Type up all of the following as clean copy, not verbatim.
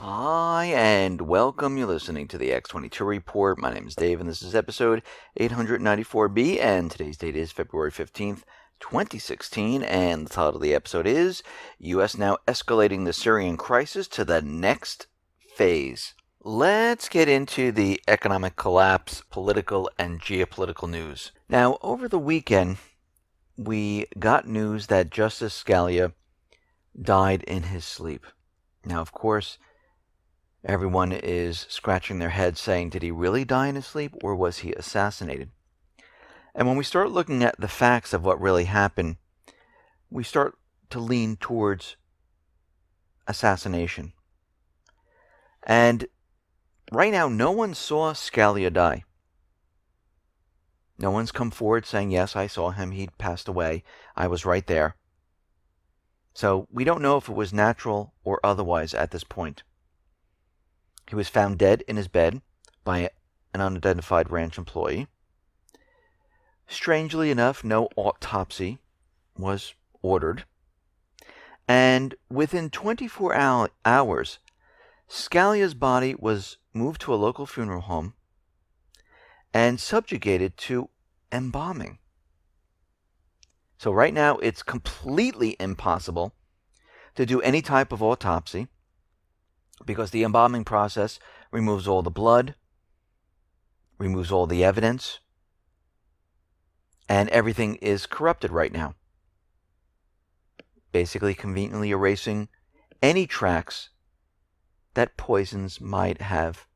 Hi, and welcome. You're listening to the X22 Report. My name is Dave, and this is episode 894B, and today's date is February 15th, 2016, and the title of the episode is U.S. Now Escalating the Syrian Crisis to the Next Phase. Let's get into the economic collapse, political, and geopolitical news. Now, over the weekend, we got news that Justice Scalia died in his sleep. Now, of course, everyone is scratching their heads saying, did he really die in his sleep or was he assassinated? And when we start looking at the facts of what really happened, we start to lean towards assassination. And right now, no one saw Scalia die. No one's come forward saying, yes, I saw him, he passed away, I was right there. So we don't know if it was natural or otherwise at this point. He was found dead in his bed by an unidentified ranch employee. Strangely enough, no autopsy was ordered. And within 24 hours, Scalia's body was moved to a local funeral home and subjugated to embalming. So right now, it's completely impossible to do any type of autopsy, because the embalming process removes all the blood, removes all the evidence, and everything is corrupted right now. Basically, conveniently erasing any tracks that poisons might have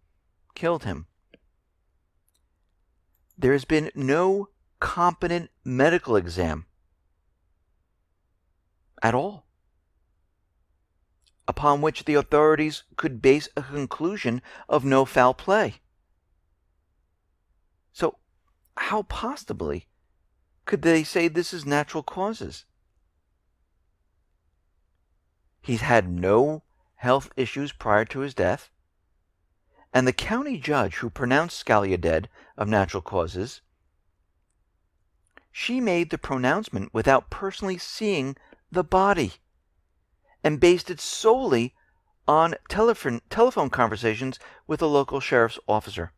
killed him. There has been no competent medical exam at all upon which the authorities could base a conclusion of no foul play. So, how possibly could they say this is natural causes? He's had no health issues prior to his death, and the county judge who pronounced Scalia dead of natural causes, she made the pronouncement without personally seeing the body, and based it solely on telephone conversations with a local sheriff's officer.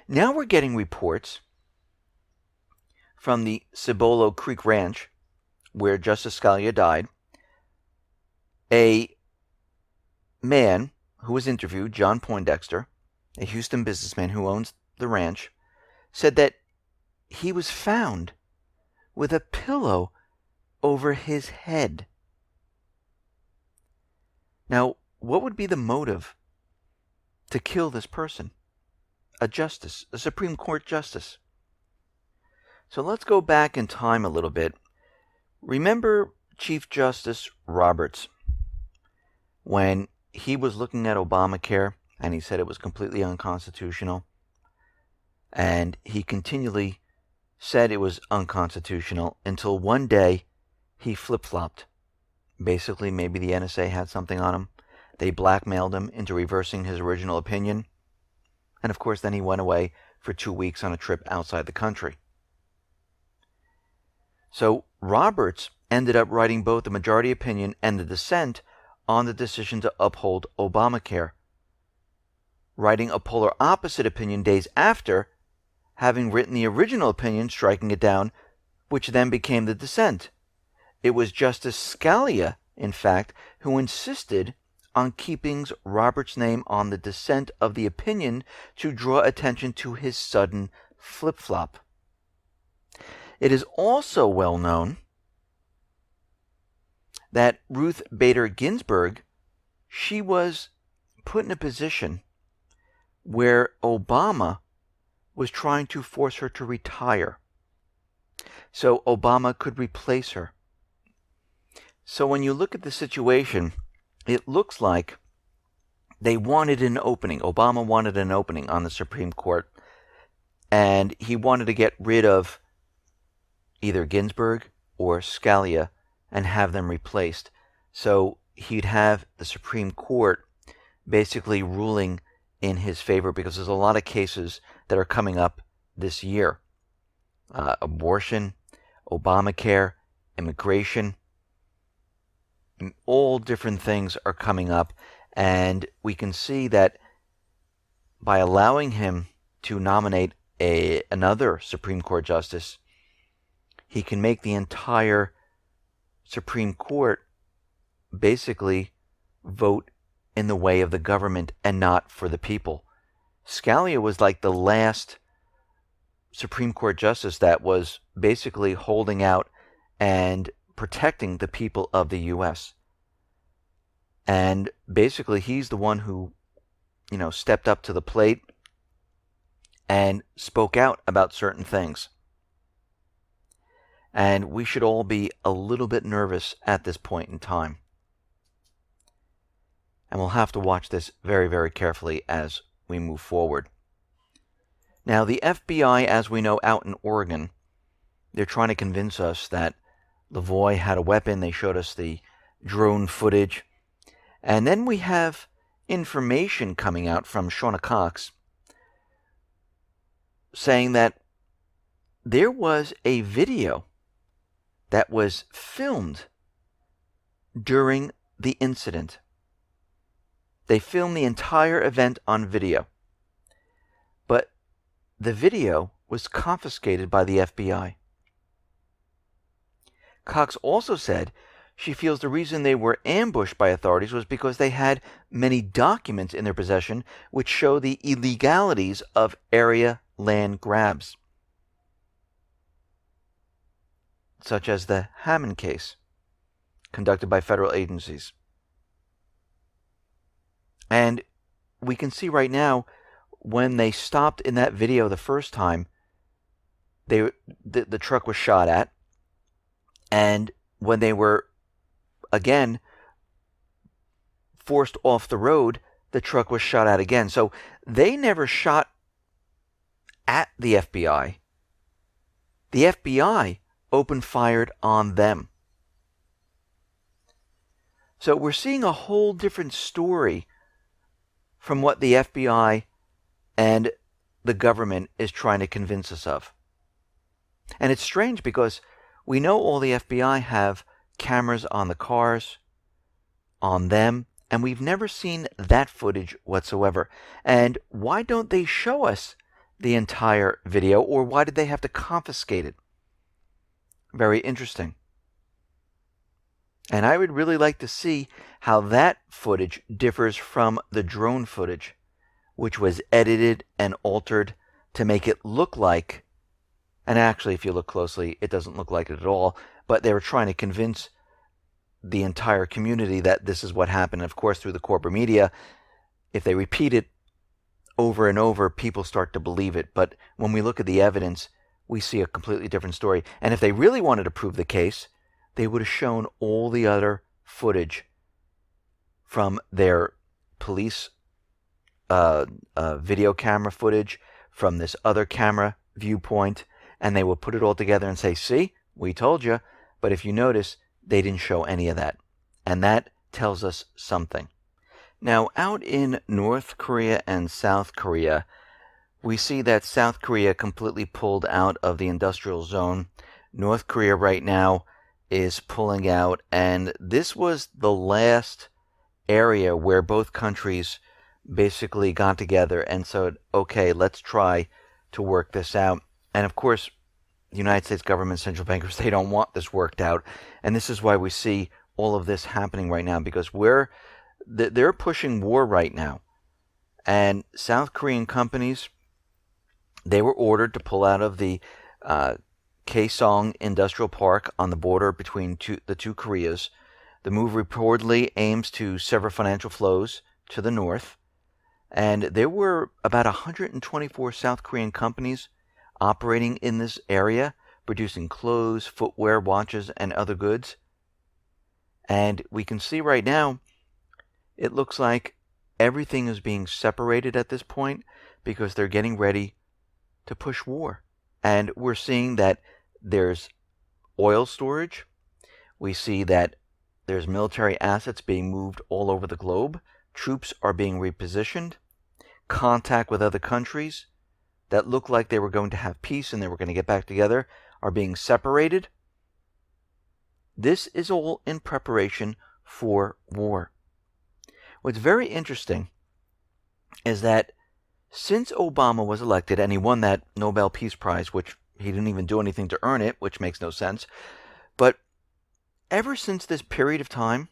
Now we're getting reports from the Cibolo Creek Ranch, where Justice Scalia died. A man who was interviewed, John Poindexter, a Houston businessman who owns the ranch, said that he was found with a pillow over his head. Now, what would be the motive to kill this person? A justice, a Supreme Court justice. So let's go back in time a little bit. Remember Chief Justice Roberts, when he was looking at Obamacare and he said it was completely unconstitutional, and he continually said it was unconstitutional until one day he flip-flopped. Basically, maybe the NSA had something on him. They blackmailed him into reversing his original opinion. And of course, then he went away for 2 weeks on a trip outside the country. So Roberts ended up writing both the majority opinion and the dissent on the decision to uphold Obamacare, writing a polar opposite opinion days after having written the original opinion, striking it down, which then became the dissent. It was Justice Scalia, in fact, who insisted on keeping Roberts' name on the dissent of the opinion to draw attention to his sudden flip-flop. It is also well known that Ruth Bader Ginsburg, she was put in a position where Obama was trying to force her to retire so Obama could replace her. So when you look at the situation, it looks like they wanted an opening. Obama wanted an opening on the Supreme Court, and he wanted to get rid of either Ginsburg or Scalia and have them replaced. So he'd have the Supreme Court basically ruling in his favor, because there's a lot of cases that are coming up this year. Abortion, Obamacare, immigration. all different things are coming up, and we can see that by allowing him to nominate another Supreme Court justice, he can make the entire Supreme Court basically vote in the way of the government and not for the people. Scalia was like the last Supreme Court justice that was basically holding out and protecting the people of the U.S. And basically he's the one who, stepped up to the plate and spoke out about certain things. And we should all be a little bit nervous at this point in time. And we'll have to watch this very, very carefully as we move forward. Now, the FBI, as we know, out in Oregon, they're trying to convince us that LaVoy had a weapon. They showed us the drone footage. And then we have information coming out from Shauna Cox saying that there was a video that was filmed during the incident. They filmed the entire event on video. But the video was confiscated by the FBI. Cox also said she feels the reason they were ambushed by authorities was because they had many documents in their possession which show the illegalities of area land grabs, such as the Hammond case conducted by federal agencies. And we can see right now, when they stopped in that video the first time, the truck was shot at. And when they were, again, forced off the road, the truck was shot at again. So they never shot at the FBI. The FBI opened fire on them. So we're seeing a whole different story from what the FBI and the government is trying to convince us of. And it's strange because we know all the FBI have cameras on the cars, on them, and we've never seen that footage whatsoever. And why don't they show us the entire video, or why did they have to confiscate it? Very interesting. And I would really like to see how that footage differs from the drone footage, which was edited and altered to make it look like, and actually if you look closely, it doesn't look like it at all, but they were trying to convince the entire community that this is what happened. And of course, through the corporate media, if they repeat it over and over, people start to believe it. But when we look at the evidence, we see a completely different story. And if they really wanted to prove the case, they would have shown all the other footage from their police video camera footage, from this other camera viewpoint, and they would put it all together and say, see, we told you. But if you notice, they didn't show any of that. And that tells us something. Now, out in North Korea and South Korea, we see that South Korea completely pulled out of the industrial zone. North Korea right now is pulling out, and this was the last area where both countries basically got together and said, okay, let's try to work this out. And of course, the United States government, central bankers, they don't want this worked out. And this is why we see all of this happening right now, because they're pushing war right now. And South Korean companies, they were ordered to pull out of the Kaesong Industrial Park on the border between the two Koreas. The move reportedly aims to sever financial flows to the north. And there were about 124 South Korean companies operating in this area, producing clothes, footwear, watches, and other goods. And we can see right now, it looks like everything is being separated at this point because they're getting ready to push war. And we're seeing that there's oil storage. We see that there's military assets being moved all over the globe. Troops are being repositioned. Contact with other countries that look like they were going to have peace and they were going to get back together are being separated. This is all in preparation for war. What's very interesting is that since Obama was elected, and he won that Nobel Peace Prize, which he didn't even do anything to earn it, which makes no sense, but ever since this period of time,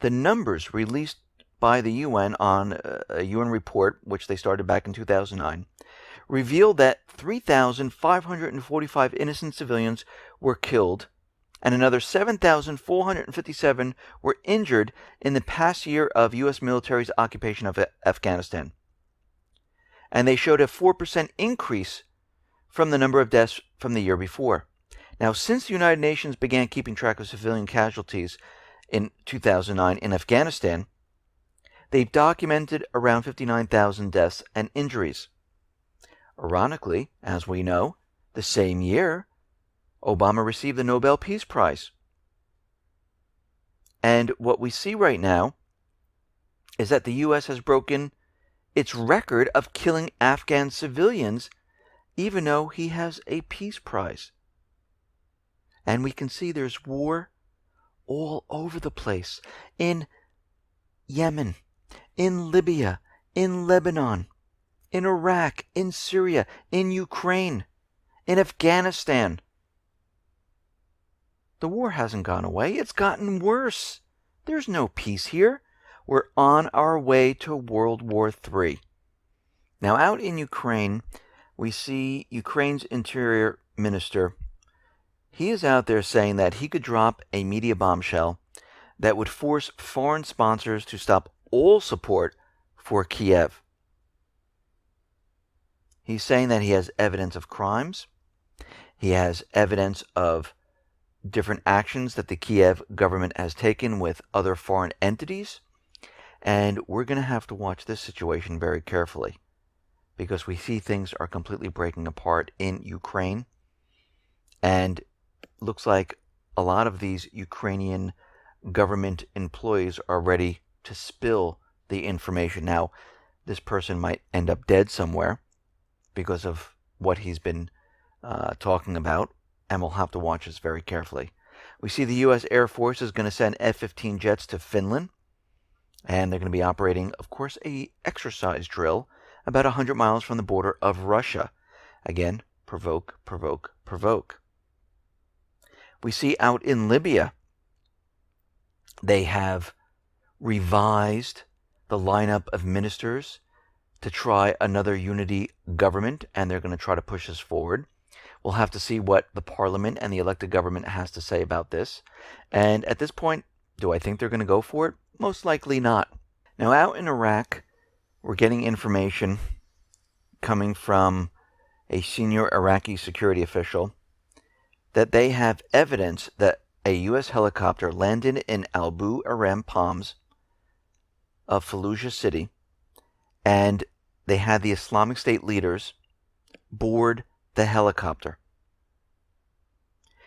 the numbers released by the UN on a UN report, which they started back in 2009, revealed that 3,545 innocent civilians were killed and another 7,457 were injured in the past year of U.S. military's occupation of Afghanistan. And they showed a 4% increase from the number of deaths from the year before. Now, since the United Nations began keeping track of civilian casualties in 2009 in Afghanistan, they've documented around 59,000 deaths and injuries. Ironically, as we know, the same year, Obama received the Nobel Peace Prize. And what we see right now is that the U.S. has broken its record of killing Afghan civilians, even though he has a peace prize. And we can see there's war all over the place. In Yemen, in Libya, in Lebanon, in Iraq, in Syria, in Ukraine, in Afghanistan. The war hasn't gone away. It's gotten worse. There's no peace here. We're on our way to World War III. Now, out in Ukraine, we see Ukraine's interior minister. He is out there saying that he could drop a media bombshell that would force foreign sponsors to stop all support for Kiev. He's saying that he has evidence of crimes. He has evidence of different actions that the Kiev government has taken with other foreign entities. And we're going to have to watch this situation very carefully because we see things are completely breaking apart in Ukraine. And looks like a lot of these Ukrainian government employees are ready to spill the information. Now, this person might end up dead somewhere because of what he's been talking about, and we'll have to watch this very carefully. We see the U.S. Air Force is going to send F-15 jets to Finland, and they're going to be operating, of course, a exercise drill about 100 miles from the border of Russia. Again, provoke, provoke, provoke. We see out in Libya, they have revised the lineup of ministers to try another unity government, and they're going to try to push this forward. We'll have to see what the parliament and the elected government has to say about this. And at this point, do I think they're going to go for it? Most likely not. Now, out in Iraq, we're getting information coming from a senior Iraqi security official that they have evidence that a U.S. helicopter landed in Abu Aram Palms of Fallujah City, and they had the Islamic State leaders board the helicopter.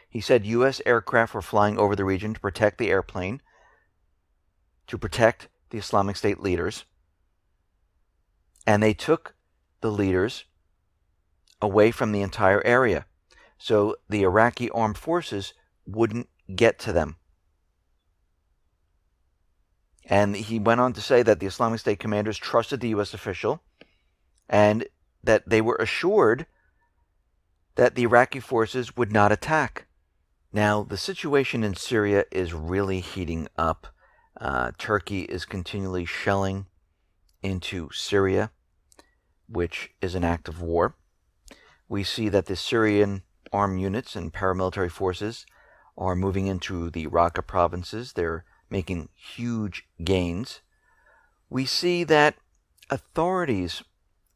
He said U.S. aircraft were flying over the region to protect the airplane, to protect the Islamic State leaders, and they took the leaders away from the entire area so the Iraqi armed forces wouldn't get to them. And he went on to say that the Islamic State commanders trusted the U.S. official and that they were assured that the Iraqi forces would not attack. Now, the situation in Syria is really heating up. Turkey is continually shelling into Syria, which is an act of war. We see that the Syrian armed units and paramilitary forces are moving into the Raqqa provinces. They're making huge gains. We see that authorities,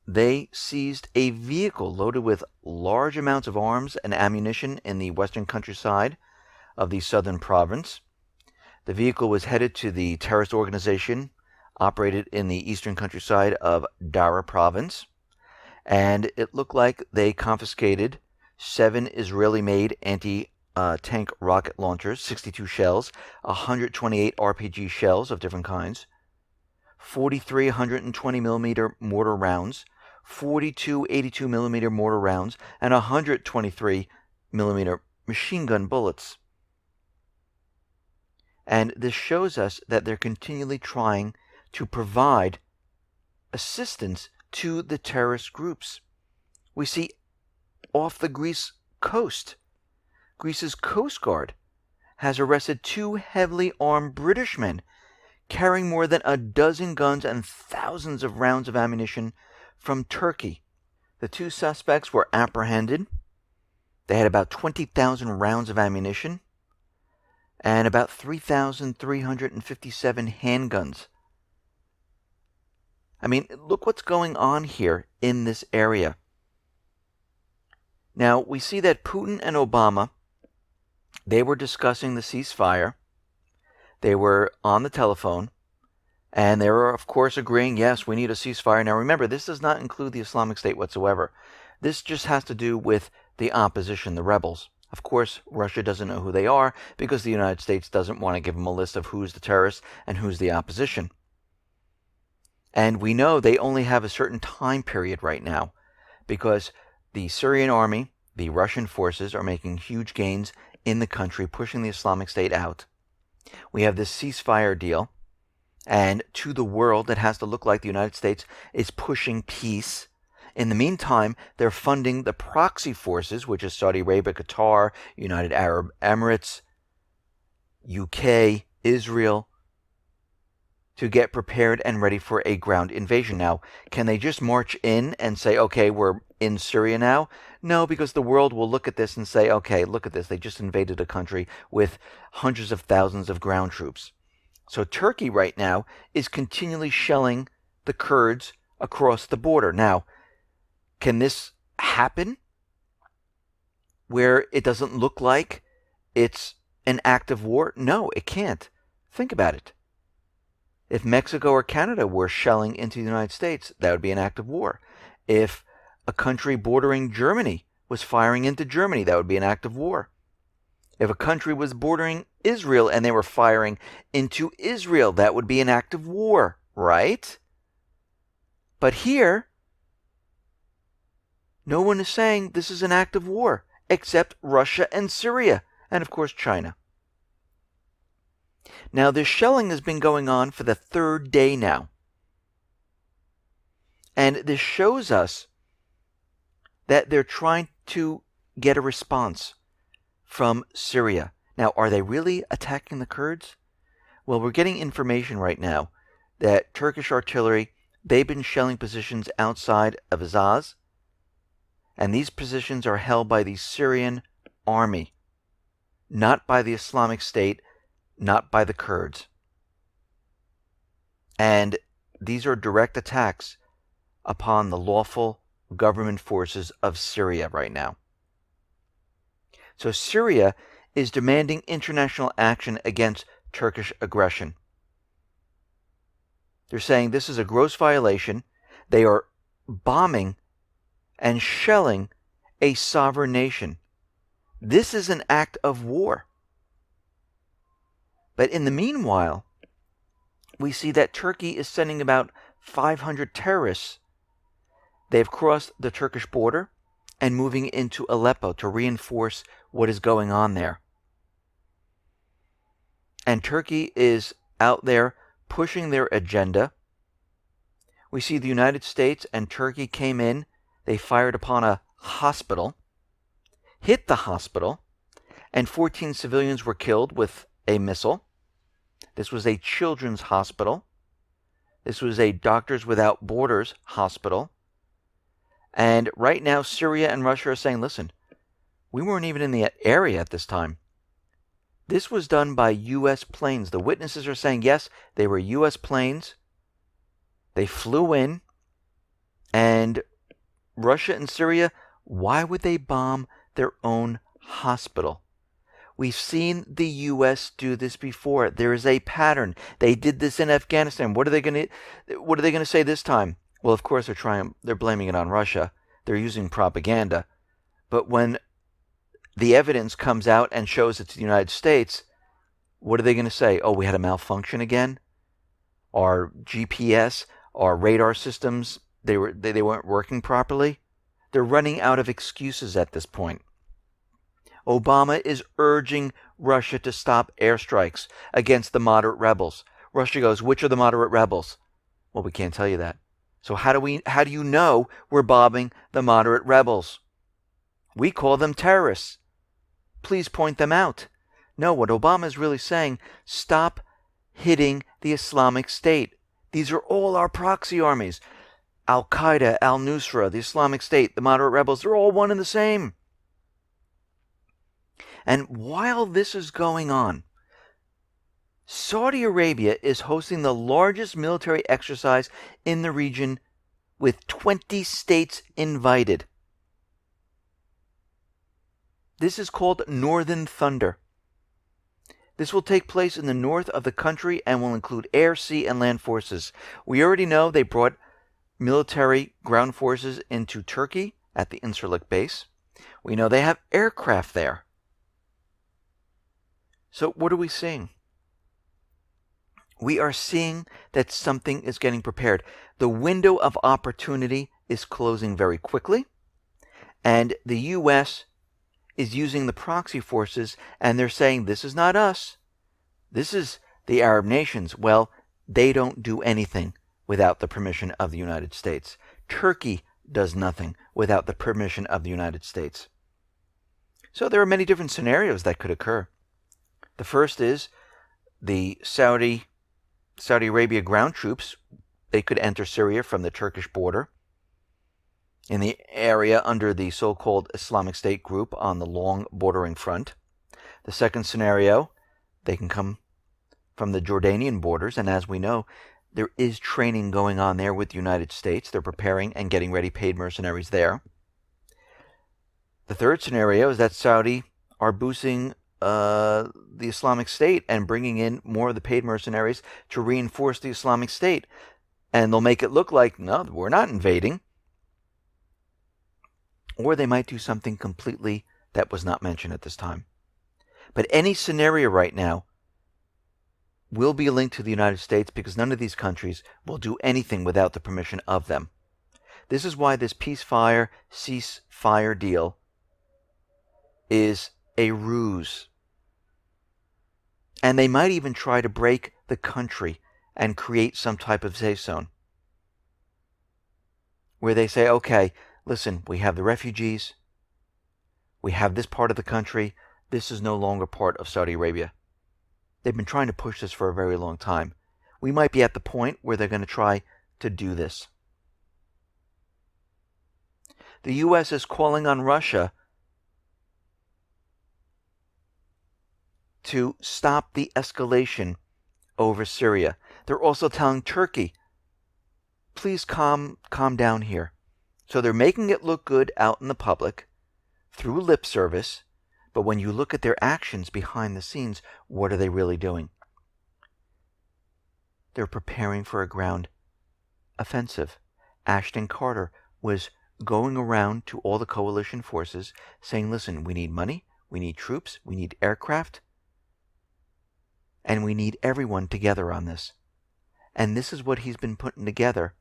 they seized a vehicle loaded with large amounts of arms and ammunition in the western countryside of the southern province. The vehicle was headed to the terrorist organization operated in the eastern countryside of Dara province, and it looked like they confiscated 7 Israeli-made anti-tank rocket launchers, 62 shells, 128 RPG shells of different kinds, 43 120mm mortar rounds, 42 82mm mortar rounds, and 123mm machine gun bullets. And this shows us that they're continually trying to provide assistance to the terrorist groups. We see off the Greece coast, Greece's Coast Guard has arrested 2 heavily armed British men carrying more than a dozen guns and thousands of rounds of ammunition from Turkey. The 2 suspects were apprehended. They had about 20,000 rounds of ammunition and about 3,357 handguns. I mean, look what's going on here in this area. Now, we see that Putin and Obama, they were discussing the ceasefire. They were on the telephone, and they were, of course, agreeing, yes, we need a ceasefire. Now, remember, this does not include the Islamic State whatsoever. This just has to do with the opposition, the rebels. Of course, Russia doesn't know who they are because the United States doesn't want to give them a list of who's the terrorists and who's the opposition. And we know they only have a certain time period right now because the Syrian army, the Russian forces, are making huge gains in the country, pushing the Islamic State out. We have this ceasefire deal, and to the world, it has to look like the United States is pushing peace. In the meantime, they're funding the proxy forces, which is Saudi Arabia, Qatar, United Arab Emirates, UK, Israel, to get prepared and ready for a ground invasion. Now, can they just march in and say, okay, we're in Syria now? No, because the world will look at this and say, okay, look at this. They just invaded a country with hundreds of thousands of ground troops. So Turkey right now is continually shelling the Kurds across the border. Now, can this happen where it doesn't look like it's an act of war? No, it can't. Think about it. If Mexico or Canada were shelling into the United States, that would be an act of war. If a country bordering Germany was firing into Germany, that would be an act of war. If a country was bordering Israel and they were firing into Israel, that would be an act of war, right? But here, no one is saying this is an act of war, except Russia and Syria, and of course China. Now, this shelling has been going on for the 3rd day now. And this shows us that they're trying to get a response from Syria. Now, are they really attacking the Kurds? Well, we're getting information right now that Turkish artillery, they've been shelling positions outside of Azaz, and these positions are held by the Syrian army, not by the Islamic State, not by the Kurds. And these are direct attacks upon the lawful government forces of Syria right now. So Syria is demanding international action against Turkish aggression. They're saying this is a gross violation. They are bombing and shelling a sovereign nation. This is an act of war. But in the meanwhile, we see that Turkey is sending about 500 terrorists. They've crossed the Turkish border and moving into Aleppo to reinforce what is going on there. And Turkey is out there pushing their agenda. We see the United States and Turkey came in. They fired upon a hospital, hit the hospital, and 14 civilians were killed with a missile. This was a children's hospital. This was a Doctors Without Borders hospital. And right now, Syria and Russia are saying, listen, we weren't even in the area at this time. This was done by U.S. planes. The witnesses are saying, yes, they were U.S. planes. They flew in. And Russia and Syria, why would they bomb their own hospital? We've seen the U.S. do this before. There is a pattern. They did this in Afghanistan. What are they going to say this time? Well, of course, they're blaming it on Russia. They're using propaganda. But when the evidence comes out and shows it to the United States, what are they going to say? Oh, we had a malfunction again? Our GPS, our radar systems, they weren't working properly? They're running out of excuses at this point. Obama is urging Russia to stop airstrikes against the moderate rebels. Russia goes, which are the moderate rebels? Well, we can't tell you that. So how do you know we're bombing the moderate rebels? We call them terrorists. Please point them out. No, what Obama is really saying, stop hitting the Islamic State. These are all our proxy armies. Al-Qaeda, Al-Nusra, the Islamic State, the moderate rebels, they're all one and the same. And while this is going on, Saudi Arabia is hosting the largest military exercise in the region with 20 states invited. This is called Northern Thunder. This will take place in the north of the country and will include air, sea, and land forces. We already know they brought military ground forces into Turkey at the Incirlik base. We know they have aircraft there. So what are we seeing? We are seeing that something is getting prepared. The window of opportunity is closing very quickly, and the U.S. is using the proxy forces, and they're saying, this is not us. This is the Arab nations. Well, they don't do anything without the permission of the United States. Turkey does nothing without the permission of the United States. So there are many different scenarios that could occur. The first is the Saudi Arabia ground troops, they could enter Syria from the Turkish border in the area under the so-called Islamic State group on the long bordering front. The second scenario, they can come from the Jordanian borders, and as we know, there is training going on there with the United States. They're preparing and getting ready paid mercenaries there. The third scenario is that Saudi are boosting the Islamic State and bringing in more of the paid mercenaries to reinforce the Islamic State. And they'll make it look like, no, we're not invading. Or they might do something completely that was not mentioned at this time. But any scenario right now will be linked to the United States because none of these countries will do anything without the permission of them. This is why this ceasefire deal is a ruse. And they might even try to break the country and create some type of safe zone where they say, okay, listen, we have the refugees, we have this part of the country, this is no longer part of Saudi Arabia. They've been trying to push this for a very long time. We might be at the point where they're going to try to do this. The U.S. is calling on Russia to stop the escalation over Syria. They're also telling Turkey, please calm down here. So they're making it look good out in the public through lip service, but when you look at their actions behind the scenes, what are they really doing? They're preparing for a ground offensive. Ashton Carter was going around to all the coalition forces saying, listen, we need money, we need troops, we need aircraft, and we need everyone together on this. And this is what he's been putting together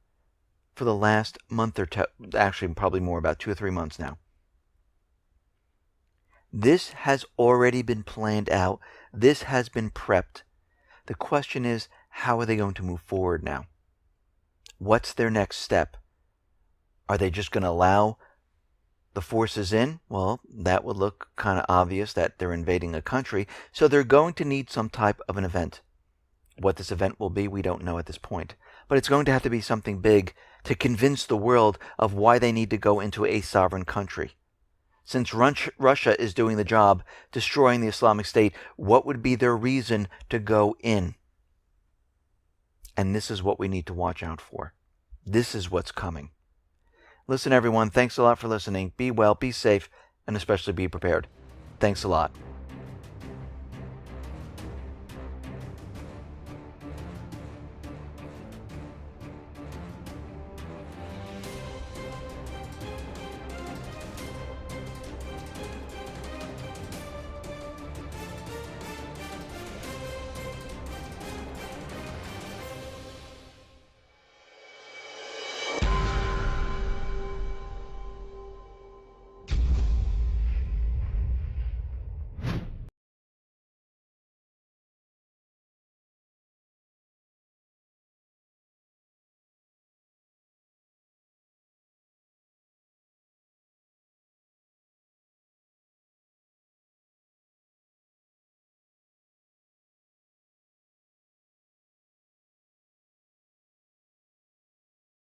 for the last month or two, actually probably more, about 2 or 3 months now. This has already been planned out. This has been prepped. The question is, how are they going to move forward now? What's their next step? Are they just going to allow the forces in? Well, that would look kind of obvious that they're invading a country. So they're going to need some type of an event. What this event will be, we don't know at this point. But it's going to have to be something big to convince the world of why they need to go into a sovereign country. Since Russia is doing the job, destroying the Islamic State, what would be their reason to go in? And this is what we need to watch out for. This is what's coming. Listen, everyone, thanks a lot for listening. Be well, be safe, and especially be prepared. Thanks a lot.